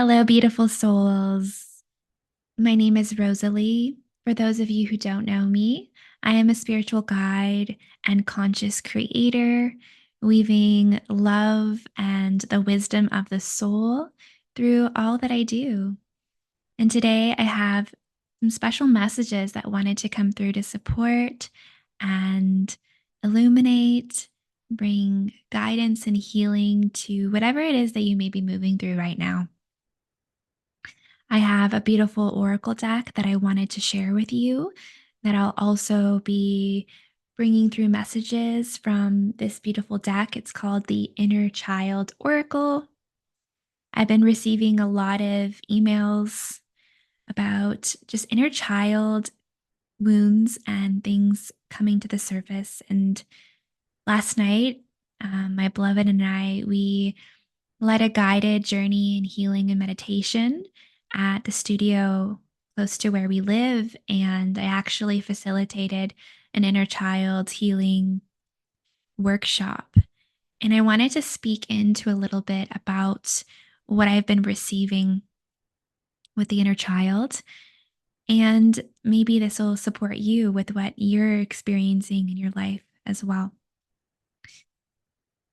Hello, beautiful souls. My name is Rosalie. For those of you who don't know me, I am a spiritual guide and conscious creator, weaving love and the wisdom of the soul through all that I do. And today I have some special messages that wanted to come through to support and illuminate, bring guidance and healing to whatever it is that you may be moving through right now. I have a beautiful oracle deck that I wanted to share with you that I'll also be bringing through messages from this beautiful deck. It's called the Inner Child Oracle. I've been receiving a lot of emails about just inner child wounds and things coming to the surface. And last night, my beloved and we led a guided journey in healing and meditation at the studio close to where we live. And I actually facilitated an inner child healing workshop. And I wanted to speak into a little bit about what I've been receiving with the inner child. And maybe this will support you with what you're experiencing in your life as well.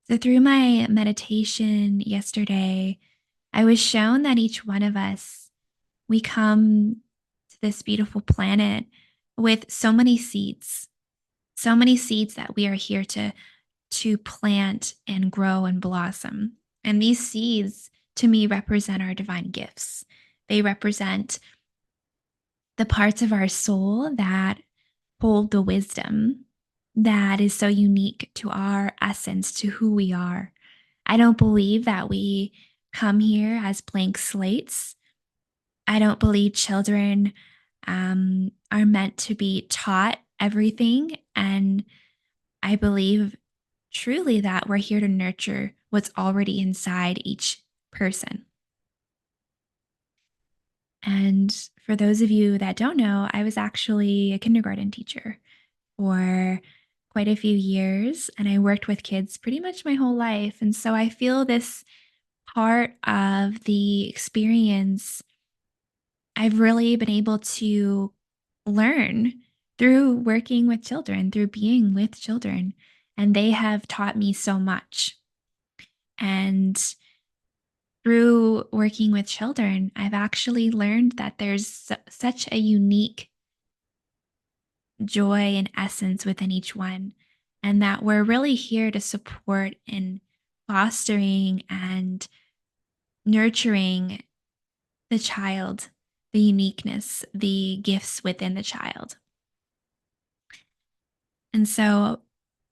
So, through my meditation yesterday, I was shown that each one of us, we come to this beautiful planet with so many seeds that we are here to plant and grow and blossom. And these seeds to me represent our divine gifts. They represent the parts of our soul that hold the wisdom that is so unique to our essence, to who we are. I don't believe that we come here as blank slates. I don't believe children are meant to be taught everything. And I believe truly that we're here to nurture what's already inside each person. And for those of you that don't know, I was actually a kindergarten teacher for quite a few years, and I worked with kids pretty much my whole life. And so I feel this part of the experience I've really been able to learn through working with children, through being with children. And they have taught me so much. And through working with children, I've actually learned that there's such a unique joy and essence within each one, and that we're really here to support and fostering and nurturing the child, the uniqueness, the gifts within the child. And so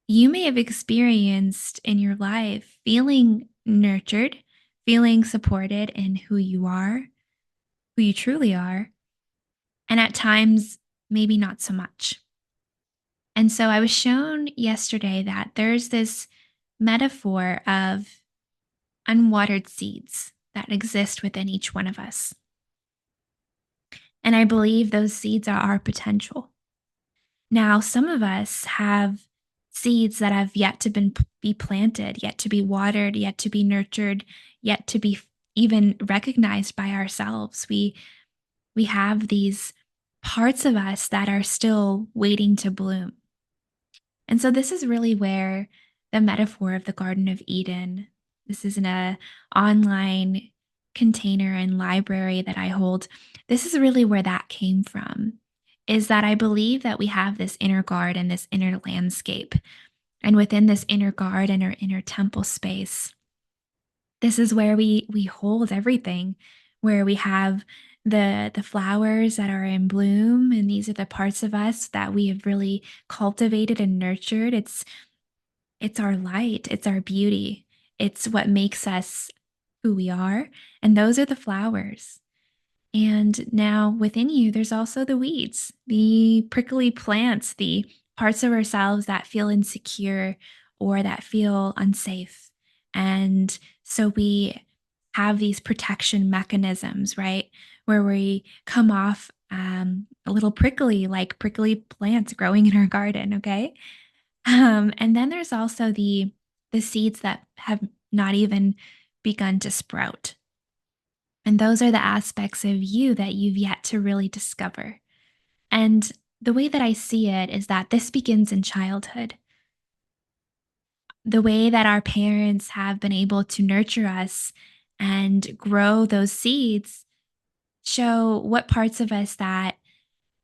you may have experienced in your life feeling nurtured, feeling supported in who you are, who you truly are, and at times, maybe not so much. And so I was shown yesterday that there's this metaphor of unwatered seeds that exist within each one of us. And I believe those seeds are our potential. Now, some of us have seeds that have yet to be planted, yet to be watered, yet to be nurtured, yet to be even recognized by ourselves. We have these parts of us that are still waiting to bloom. And so this is really where the metaphor of the Garden of Eden, this is in a online container and library that I hold. This is really where that came from. Is that I believe that we have this inner garden, this inner landscape. And within this inner garden or inner temple space, this is where we hold everything, where we have the flowers that are in bloom, and these are the parts of us that we have really cultivated and nurtured. It's our light, it's our beauty, it's what makes us who we are, and those are the flowers. And now within you, there's also the weeds, the prickly plants, the parts of ourselves that feel insecure or that feel unsafe. And so we have these protection mechanisms, right? Where we come off a little prickly, like prickly plants growing in our garden, okay? And then there's also the seeds that have not even begun to sprout. And those are the aspects of you that you've yet to really discover. And the way that I see it is that this begins in childhood. The way that our parents have been able to nurture us and grow those seeds show what parts of us that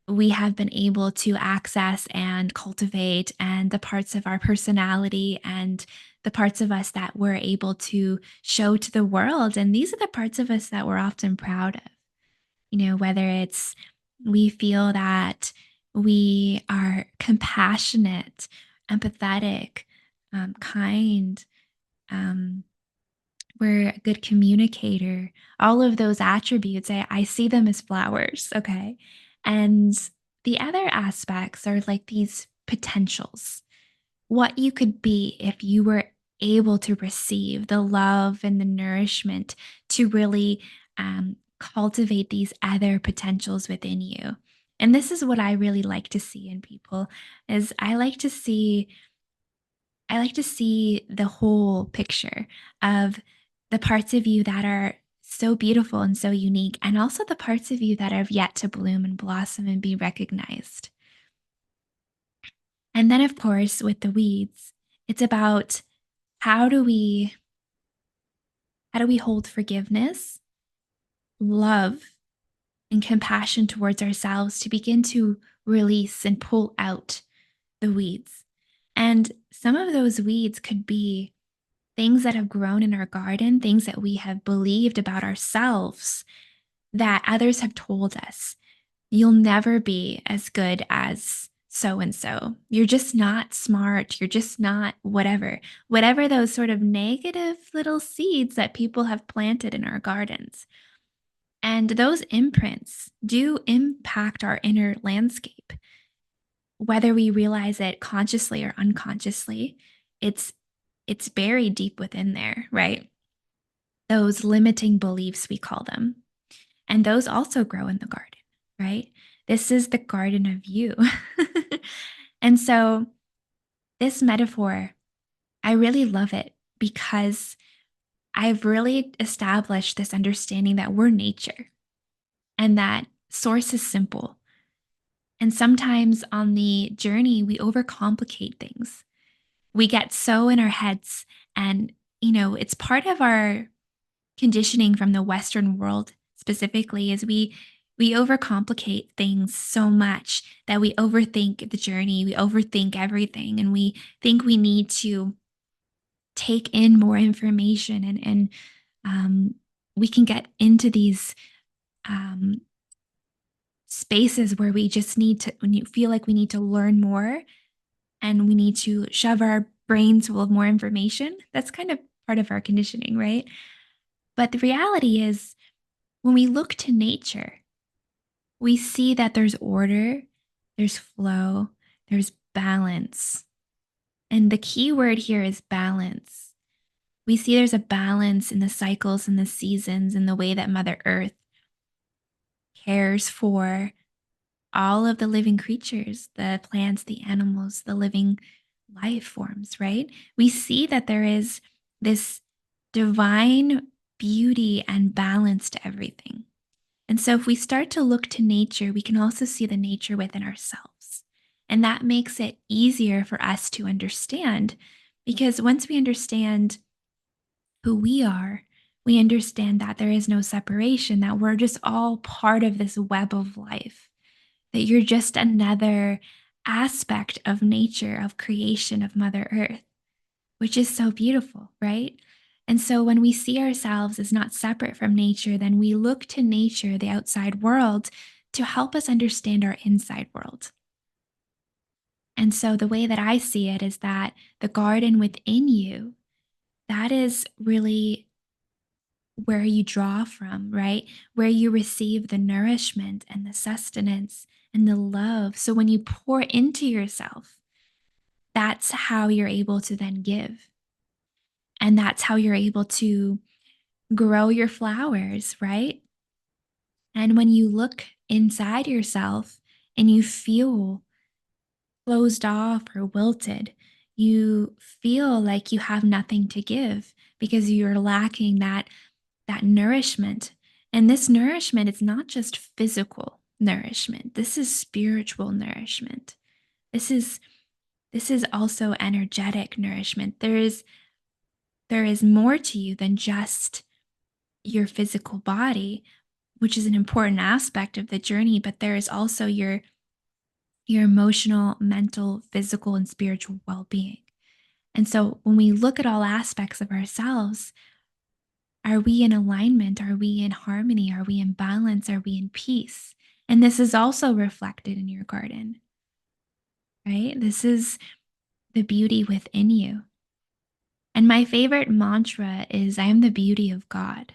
we have been able to access and cultivate, and the parts of our personality and the parts of us that we're able to show to the world. And these are the parts of us that we're often proud of. Whether it's we feel that we are compassionate, empathetic, kind, um, we're a good communicator, all of those attributes, I see them as flowers. Okay. And the other aspects are like these potentials, what you could be if you were able to receive the love and the nourishment to really cultivate these other potentials within you. And this is what I really like to see in people is I like to see the whole picture of the parts of you that are so beautiful and so unique, and also the parts of you that have yet to bloom and blossom and be recognized. And then, of course, with the weeds, it's about how do we how do we hold forgiveness, love, and compassion towards ourselves to begin to release and pull out the weeds. And some of those weeds could be things that have grown in our garden, things that we have believed about ourselves that others have told us. You'll never be as good as so and so. You're just not smart. You're just not whatever. Whatever those sort of negative little seeds that people have planted in our gardens. And those imprints do impact our inner landscape, whether we realize it consciously or unconsciously. It's it's buried deep within there, right? Those limiting beliefs, we call them. And those also grow in the garden, right? This is the garden of you. And so, this metaphor, I really love it because I've really established this understanding that we're nature and that source is simple. And sometimes on the journey, we overcomplicate things. We get so in our heads, and, it's part of our conditioning from the Western world specifically is we overcomplicate things so much that we overthink the journey, we overthink everything, and we think we need to take in more information, and we can get into these um, spaces where we just need to, when you feel like we need to learn more and we need to shove our brains full of more information. That's kind of part of our conditioning, right? But the reality is, when we look to nature, we see that there's order, there's flow, there's balance. And the key word here is balance. We see there's a balance in the cycles and the seasons and the way that Mother Earth cares for all of the living creatures, the plants, the animals, the living life forms, right? We see that there is this divine beauty and balance to everything. And so, if we start to look to nature, we can also see the nature within ourselves. And that makes it easier for us to understand because once we understand who we are, we understand that there is no separation, that we're just all part of this web of life, that you're just another aspect of nature, of creation, of Mother Earth, which is so beautiful, right? And so when we see ourselves as not separate from nature, then we look to nature, the outside world, to help us understand our inside world. And so the way that I see it is that the garden within you, that is really where you draw from, right? Where you receive the nourishment and the sustenance and the love. So when you pour into yourself, that's how you're able to then give. And that's how you're able to grow your flowers, right? And when you look inside yourself and you feel closed off or wilted, you feel like you have nothing to give because you're lacking that nourishment. And this nourishment is not just physical nourishment. This is spiritual nourishment. This is also energetic nourishment. There is more to you than just your physical body, which is an important aspect of the journey, but there is also your emotional, mental, physical, and spiritual well-being. And so when we look at all aspects of ourselves, are we in alignment? Are we in harmony? Are we in balance? Are we in peace? And this is also reflected in your garden, right? This is the beauty within you. And my favorite mantra is I am the beauty of God.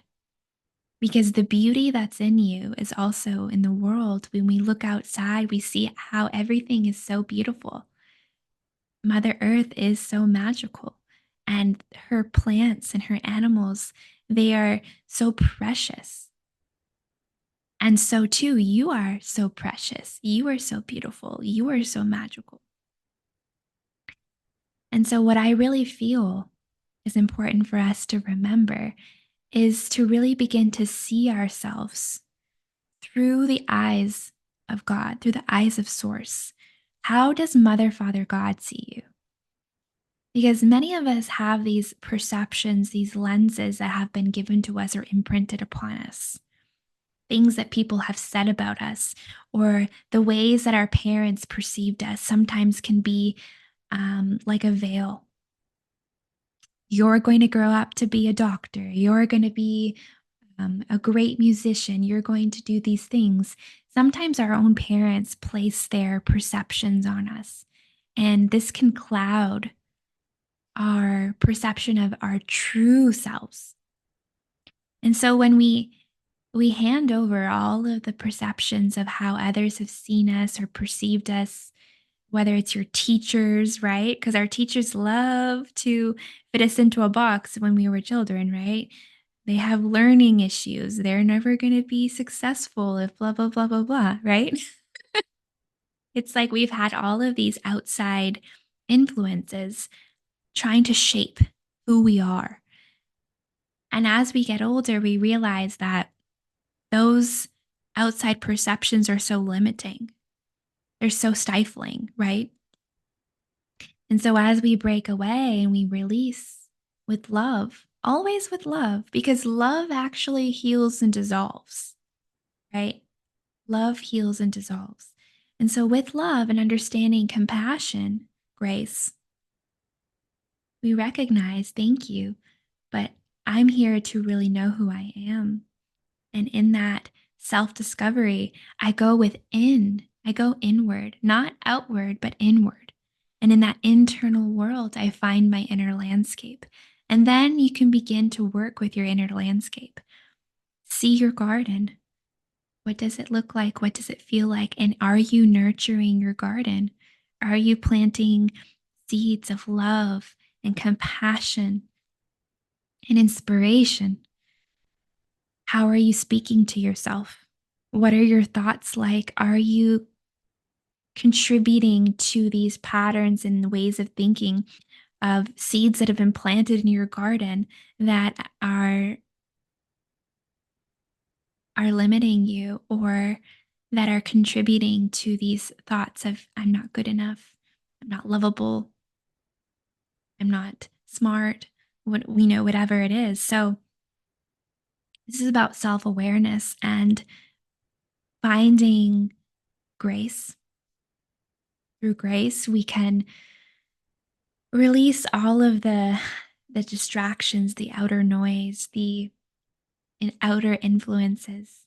Because the beauty that's in you is also in the world. When we look outside, we see how everything is so beautiful. Mother Earth is so magical, and her plants and her animals, they are so precious. And so, too, you are so precious. You are so beautiful. You are so magical. And so, what I really feel is important for us to remember is to really begin to see ourselves through the eyes of God, through the eyes of Source. How does Mother, Father, God see you? Because many of us have these perceptions, these lenses that have been given to us or imprinted upon us. Things that people have said about us, or the ways that our parents perceived us, sometimes can be like a veil. You're going to grow up to be a doctor. You're going to be a great musician. You're going to do these things. Sometimes our own parents place their perceptions on us, and this can cloud our perception of our true selves. And so when we hand over all of the perceptions of how others have seen us or perceived us, whether it's your teachers, right? Because our teachers love to fit us into a box when we were children, right? They have learning issues. They're never going to be successful if blah, blah, blah, blah, blah, right? It's like we've had all of these outside influences trying to shape who we are. And as we get older, we realize that those outside perceptions are so limiting. They're so stifling, right? And so as we break away and we release with love, always with love, because love actually heals and dissolves, right? Love heals and dissolves. And so with love and understanding compassion, grace, we recognize, thank you, but I'm here to really know who I am. And in that self discovery, I go within, I go inward, not outward, but inward. And in that internal world, I find my inner landscape. And then you can begin to work with your inner landscape. See your garden. What does it look like? What does it feel like? And are you nurturing your garden? Are you planting seeds of love and compassion and inspiration? How are you speaking to yourself? What are your thoughts like? Are you contributing to these patterns and ways of thinking of seeds that have been planted in your garden that are limiting you, or that are contributing to these thoughts of I'm not good enough, I'm not lovable, I'm not smart, what we know, whatever it is. So this is about self-awareness and finding grace. Through grace, we can release all of the distractions, the outer noise, the outer influences.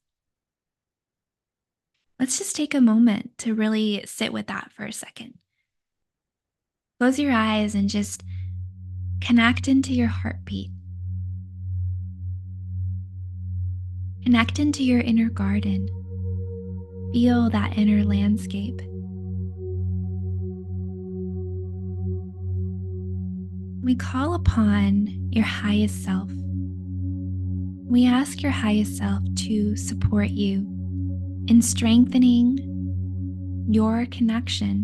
Let's just take a moment to really sit with that for a second. Close your eyes and just connect into your heartbeat. Connect into your inner garden. Feel that inner landscape. We call upon your highest self. We ask your highest self to support you in strengthening your connection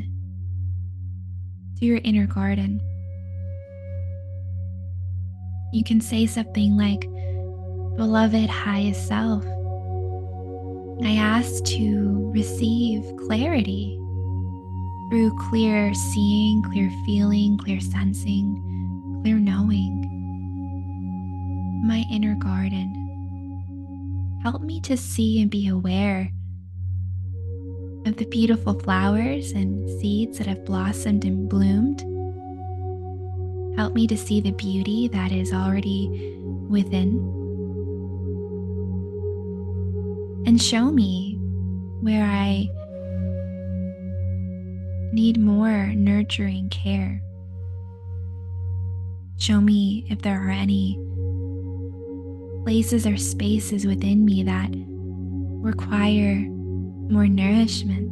to your inner garden. You can say something like, Beloved highest self, I ask to receive clarity through clear seeing, clear feeling, clear sensing, clear knowing. My inner garden. Help me to see and be aware of the beautiful flowers and seeds that have blossomed and bloomed. Help me to see the beauty that is already within. And show me where I need more nurturing care. Show me if there are any places or spaces within me that require more nourishment.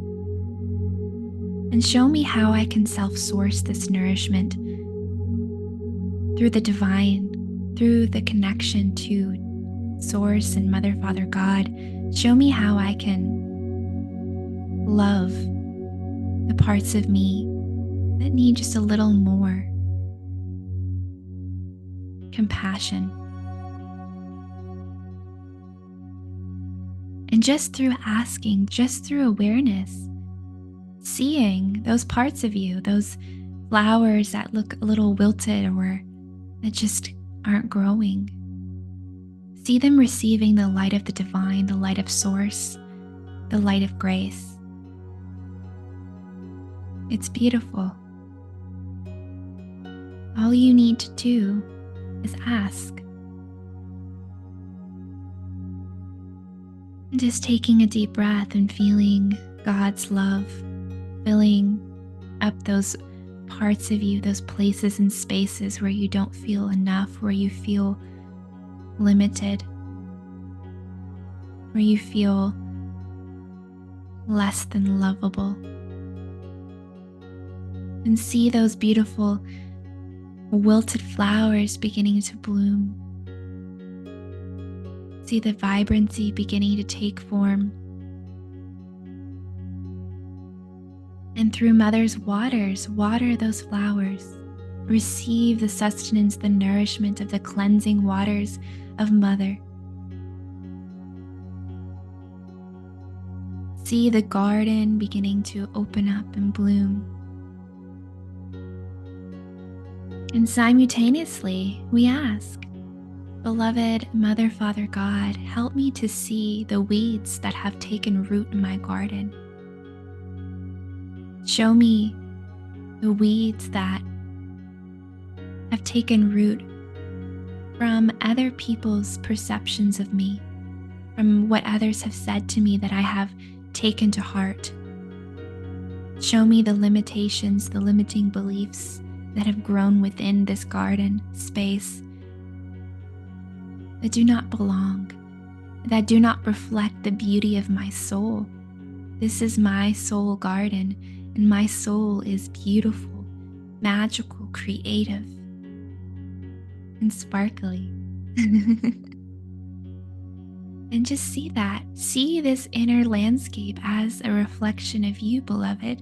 And show me how I can self-source this nourishment through the divine, through the connection to Source and Mother, Father, God. Show me how I can love the parts of me that need just a little more compassion. And just through asking, just through awareness, seeing those parts of you, those flowers that look a little wilted or that just aren't growing, see them receiving the light of the divine, the light of Source, the light of grace. It's beautiful. All you need to do is ask. Just taking a deep breath and feeling God's love filling up those parts of you, those places and spaces where you don't feel enough, where you feel limited, where you feel less than lovable. And see those beautiful wilted flowers beginning to bloom. See the vibrancy beginning to take form. And through Mother's waters, water those flowers. Receive the sustenance, the nourishment of the cleansing waters of Mother. See the garden beginning to open up and bloom. And simultaneously, we ask, Beloved Mother, Father, God, help me to see the weeds that have taken root in my garden. Show me the weeds that have taken root from other people's perceptions of me, from what others have said to me that I have taken to heart. Show me the limitations, the limiting beliefs that have grown within this garden space that do not belong, that do not reflect the beauty of my soul. This is my soul garden, and my soul is beautiful, magical, creative, and sparkly. And just see that. See this inner landscape as a reflection of you, beloved,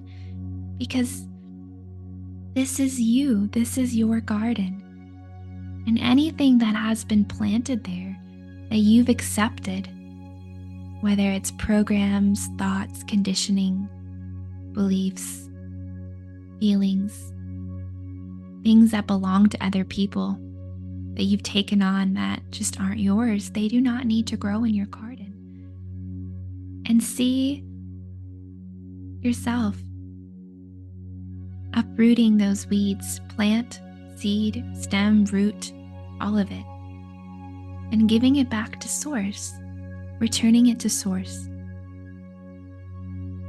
because this is you. This is your garden. And anything that has been planted there that you've accepted, whether it's programs, thoughts, conditioning, beliefs, feelings, things that belong to other people that you've taken on that just aren't yours, they do not need to grow in your garden. And see yourself uprooting those weeds, plant, seed, stem, root, all of it, and giving it back to Source, returning it to Source.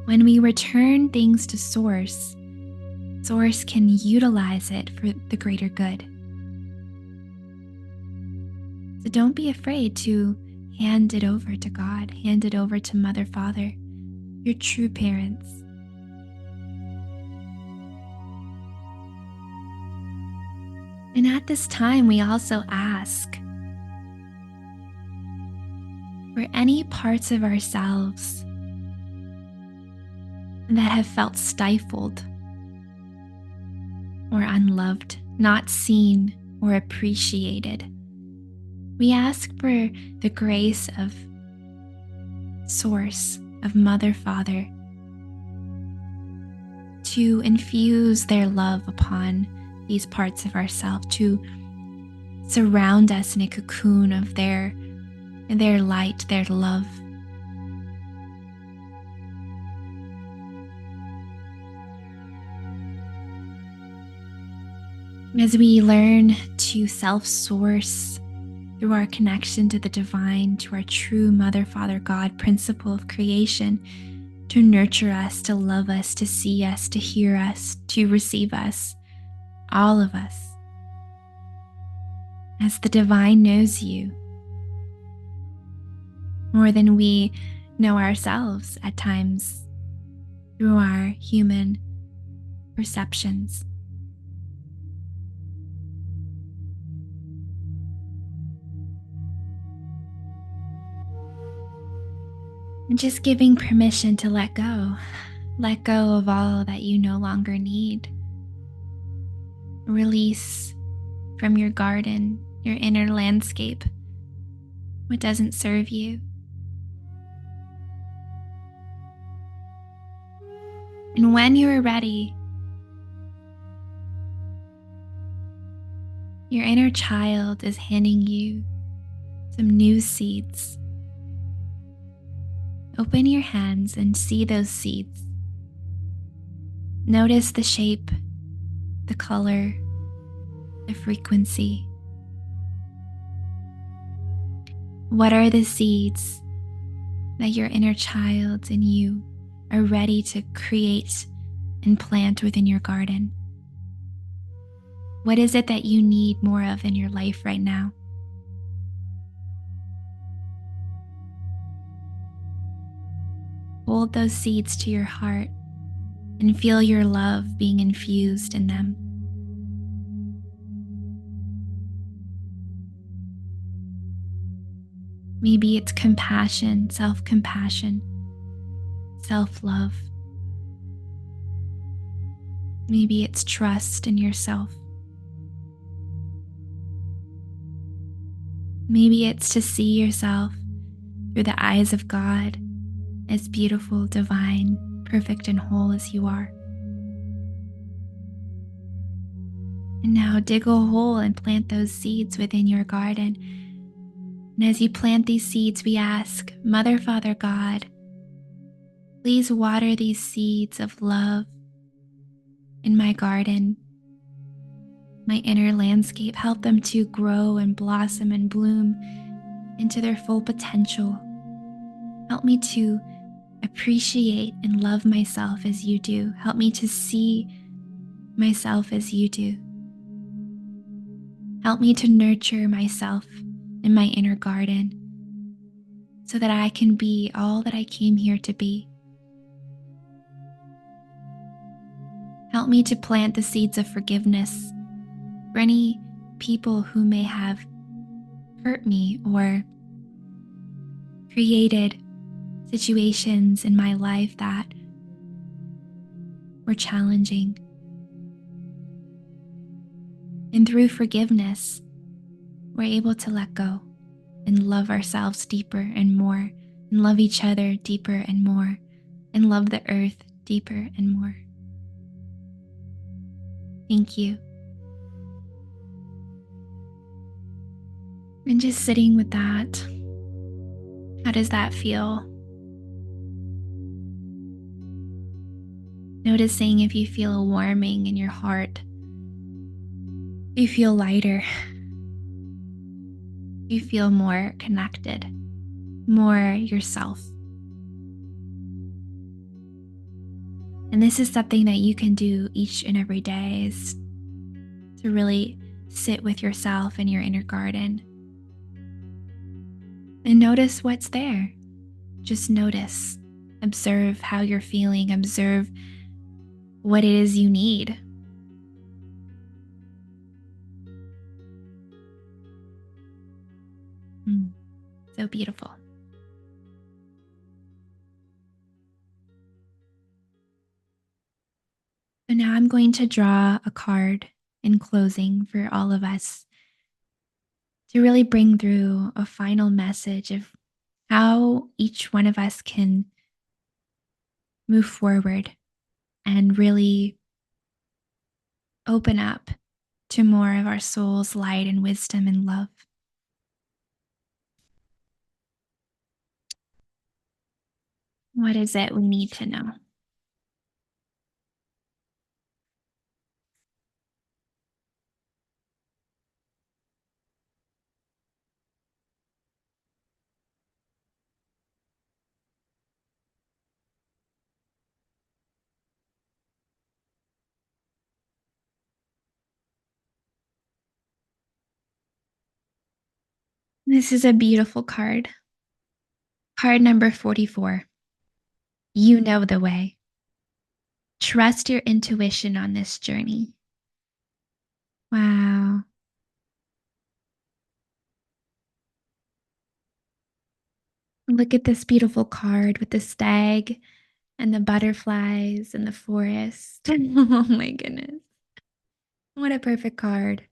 When we return things to Source, Source can utilize it for the greater good. So don't be afraid to hand it over to God, hand it over to Mother, Father, your true parents. And at this time, we also ask for any parts of ourselves that have felt stifled or unloved, not seen or appreciated. We ask for the grace of source of Mother, Father, to infuse their love upon these parts of ourselves, to surround us in a cocoon of their light, their love. As we learn to self-source through our connection to the divine, to our true Mother, Father, God principle of creation, to nurture us, to love us, to see us, to hear us, to receive us, all of us. As the divine knows you more than we know ourselves at times through our human perceptions. And just giving permission to let go of all that you no longer need. Release from your garden, your inner landscape, what doesn't serve you. And when you are ready, your inner child is handing you some new seeds. Open your hands and see those seeds. Notice the shape, the color, the frequency. What are the seeds that your inner child and you are ready to create and plant within your garden? What is it that you need more of in your life right now? Hold those seeds to your heart and feel your love being infused in them. Maybe it's compassion, self-compassion, self-love. Maybe it's trust in yourself. Maybe it's to see yourself through the eyes of God, as beautiful, divine, perfect, and whole as you are. And now dig a hole and plant those seeds within your garden. And as you plant these seeds, we ask, Mother, Father, God, please water these seeds of love in my garden, my inner landscape. Help them to grow and blossom and bloom into their full potential. Help me to appreciate and love myself as you do. Help me to see myself as you do. Help me to nurture myself in my inner garden so that I can be all that I came here to be. Help me to plant the seeds of forgiveness for any people who may have hurt me or created situations in my life that were challenging. And through forgiveness, we're able to let go and love ourselves deeper and more, and love each other deeper and more, and love the earth deeper and more. Thank you. And just sitting with that, how does that feel? Noticing if you feel a warming in your heart. You feel lighter. You feel more connected, more yourself. And this is something that you can do each and every day, is to really sit with yourself in your inner garden and notice what's there. Just notice, observe how you're feeling, observe what it is you need. So beautiful. So now I'm going to draw a card in closing for all of us to really bring through a final message of how each one of us can move forward and really open up to more of our soul's light and wisdom and love. What is it we need to know? This is a beautiful card. Card number 44. You know the way. Trust your intuition on this journey. Wow. Look at this beautiful card with the stag and the butterflies and the forest. Oh my goodness. What a perfect card.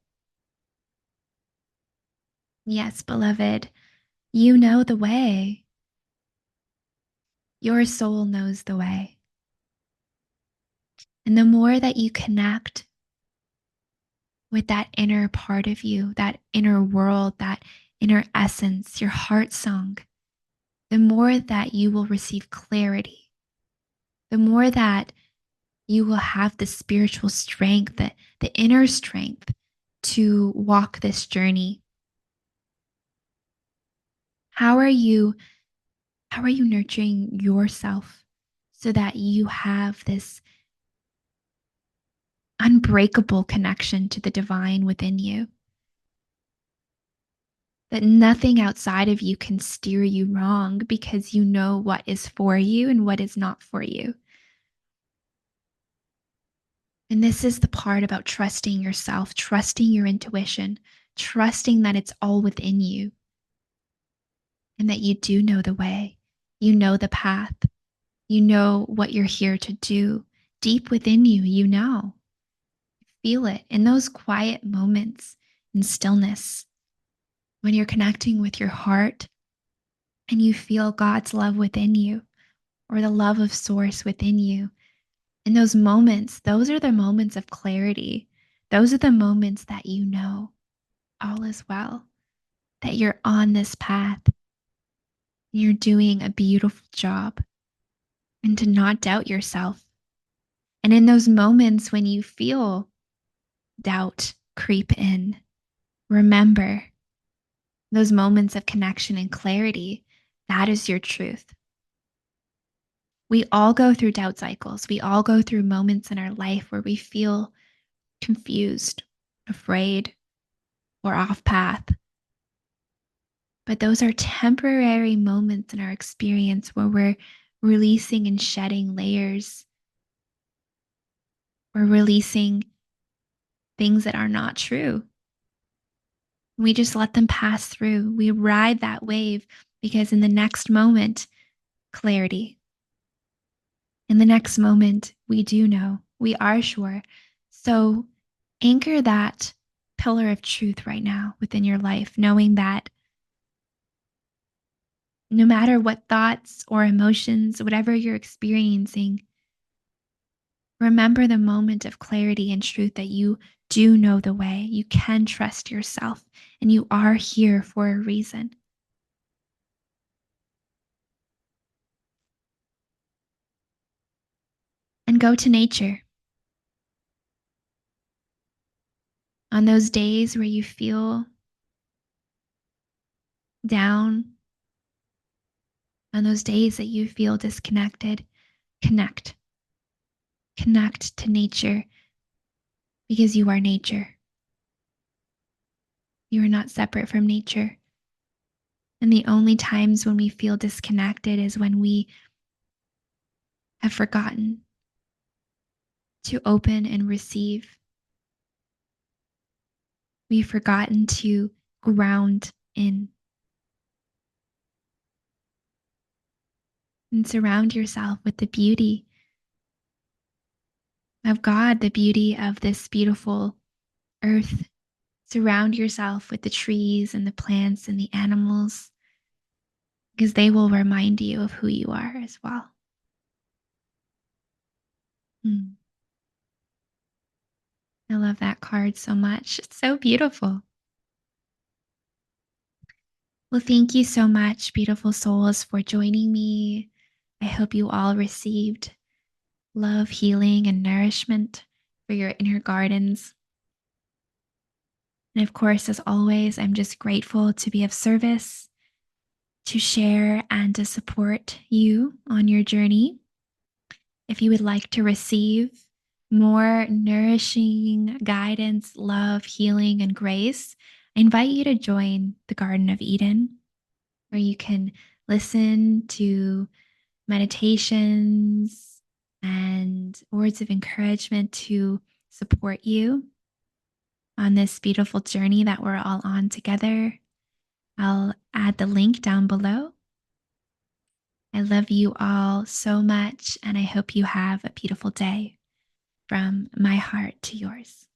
Yes, beloved, you know the way. Your soul knows the way. And the more that you connect with that inner part of you, that inner world, that inner essence, your heart song, the more that you will receive clarity, the more that you will have the spiritual strength, the inner strength to walk this journey. How are you nurturing yourself so that you have this unbreakable connection to the divine within you? That nothing outside of you can steer you wrong because you know what is for you and what is not for you. And this is the part about trusting yourself, trusting your intuition, trusting that it's all within you and that you do know the way. You know the path. You know what you're here to do. Deep within you, you know. Feel it in those quiet moments in stillness when you're connecting with your heart and you feel God's love within you or the love of Source within you. In those moments, those are the moments of clarity. Those are the moments that you know all is well, that you're on this path, you're doing a beautiful job, and to not doubt yourself. And in those moments when you feel doubt creep in, remember those moments of connection and clarity. That is your truth. We all go through doubt cycles. We all go through moments in our life where we feel confused, afraid, or off path. But those are temporary moments in our experience where we're releasing and shedding layers. We're releasing things that are not true. We just let them pass through. We ride that wave because in the next moment, clarity. In the next moment, we do know, we are sure. So anchor that pillar of truth right now within your life, knowing that no matter what thoughts or emotions, whatever you're experiencing, remember the moment of clarity and truth that you do know the way. You can trust yourself and you are here for a reason. And go to nature on those days where you feel down, on those days that you feel disconnected. Connect. Connect to nature because you are nature. You are not separate from nature. And the only times when we feel disconnected is when we have forgotten to open and receive. We've forgotten to ground in and surround yourself with the beauty of God, the beauty of this beautiful earth. Surround yourself with the trees and the plants and the animals. because they will remind you of who you are as well. Mm. I love that card so much. It's so beautiful. Well, thank you so much, beautiful souls, for joining me. I hope you all received love, healing, and nourishment for your inner gardens. And of course, as always, I'm just grateful to be of service, to share, and to support you on your journey. If you would like to receive more nourishing guidance, love, healing, and grace, I invite you to join the Garden of Eden, where you can listen to meditations and words of encouragement to support you on this beautiful journey that we're all on together. I'll add the link down below. I love you all so much, and I hope you have a beautiful day from my heart to yours.